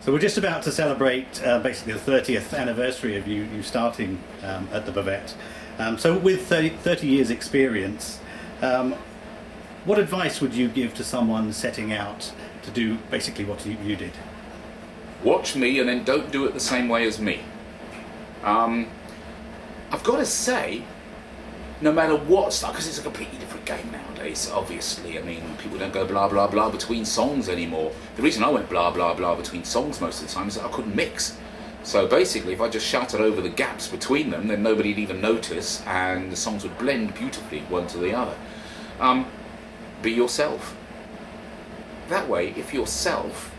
So we're just about to celebrate basically the 30th anniversary of you starting at the Buvette. So with 30 years experience, what advice would you give to someone setting out to do basically what you did? Watch me and then don't do it the same way as me. I've got to say, no matter what style, because it's a completely different game nowadays, obviously. I mean, people don't go blah blah blah between songs anymore. The reason I went blah blah blah between songs most of the time is that I couldn't mix. So basically, if I just shouted over the gaps between them, then nobody'd even notice, and the songs would blend beautifully one to the other. Be yourself. That way, if yourself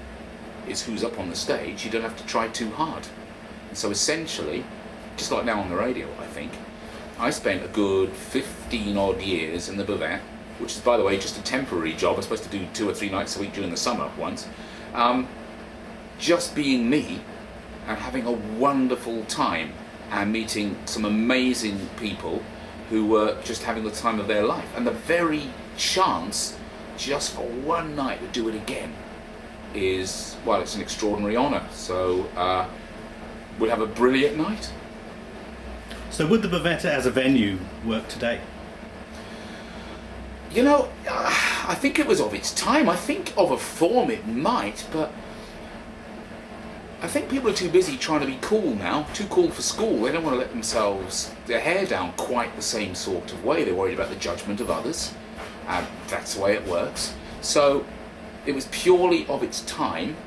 is who's up on the stage, you don't have to try too hard. And so essentially, just like now on the radio, I think, I spent a good 15 odd years in the Buvette, which is, by the way, just a temporary job. I'm supposed to do 2 or 3 nights a week during the summer once. Just being me and having a wonderful time and meeting some amazing people who were just having the time of their life. And the very chance, just for one night, to do it again is, well, it's an extraordinary honour. So we'll have a brilliant night. So would the Buvette as a venue work today? You know, I think it was of its time. I think of a form it might, but I think people are too busy trying to be cool now, too cool for school. They don't want to let their hair down quite the same sort of way. They're worried about the judgment of others. That's the way it works. So it was purely of its time.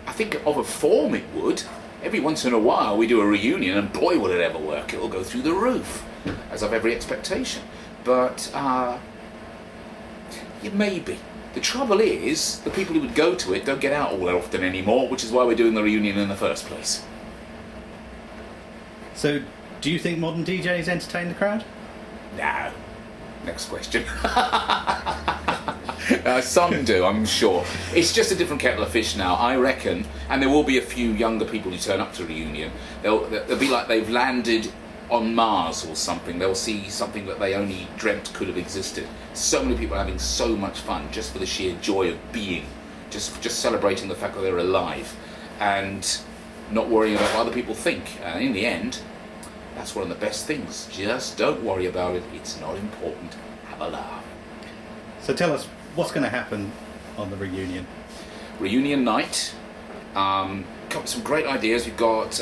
I think of a form it would. Every once in a while we do a reunion, and boy will it ever work. It'll go through the roof, as I've every expectation. But maybe. The trouble is, the people who would go to it don't get out all that often anymore, which is why we're doing the reunion in the first place. So, do you think modern DJs entertain the crowd? No. Next question. Some do, I'm sure. It's just a different kettle of fish now, I reckon. And there will be a few younger people who turn up to a reunion. They'll be like they've landed on Mars or something. They'll see something that they only dreamt could have existed. So many people are having so much fun just for the sheer joy of being, just celebrating the fact that they're alive and not worrying about what other people think. And in the end, that's one of the best things. Just don't worry about it. It's not important. Have a laugh. So tell us, what's going to happen on the reunion? Reunion night. Come up with some great ideas. We've got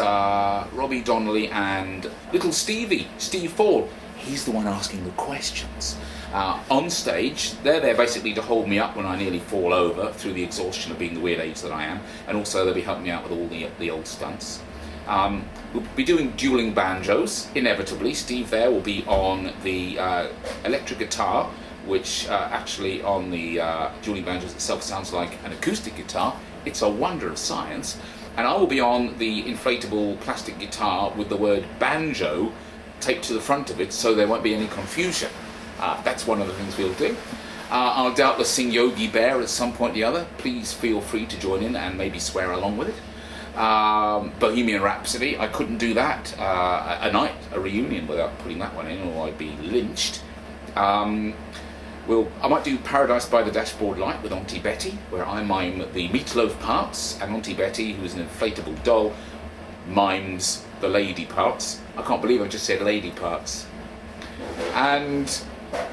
Robbie Donnelly and little Steve Fall. He's the one asking the questions. On stage, they're there basically to hold me up when I nearly fall over through the exhaustion of being the weird age that I am, and also they'll be helping me out with all the old stunts. We'll be doing dueling banjos, inevitably. Steve there will be on the electric guitar, which actually on the dueling banjos itself sounds like an acoustic guitar. It's a wonder of science. And I will be on the inflatable plastic guitar with the word banjo taped to the front of it, so there won't be any confusion. That's one of the things we'll do. I'll doubtless sing Yogi Bear at some point or the other. Please feel free to join in and maybe swear along with it. Bohemian Rhapsody, I couldn't do that a reunion without putting that one in, or I'd be lynched. I might do Paradise by the Dashboard Light with Auntie Betty, where I mime the Meatloaf parts, and Auntie Betty, who's an inflatable doll, mimes the lady parts. I can't believe I just said lady parts. And,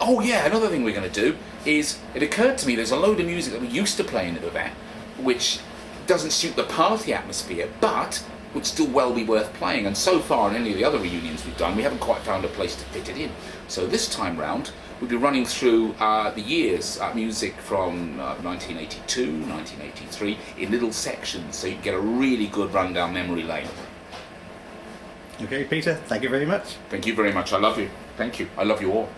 oh yeah, another thing we're going to do is, it occurred to me there's a load of music that we used to play in the Buvette, which doesn't suit the party atmosphere, but would still well be worth playing. And so far in any of the other reunions we've done, we haven't quite found a place to fit it in. So this time round, we'll be running through the years, music from 1982, 1983, in little sections, so you can get a really good run down memory lane. Okay, Peter, thank you very much. Thank you very much. I love you. Thank you. I love you all.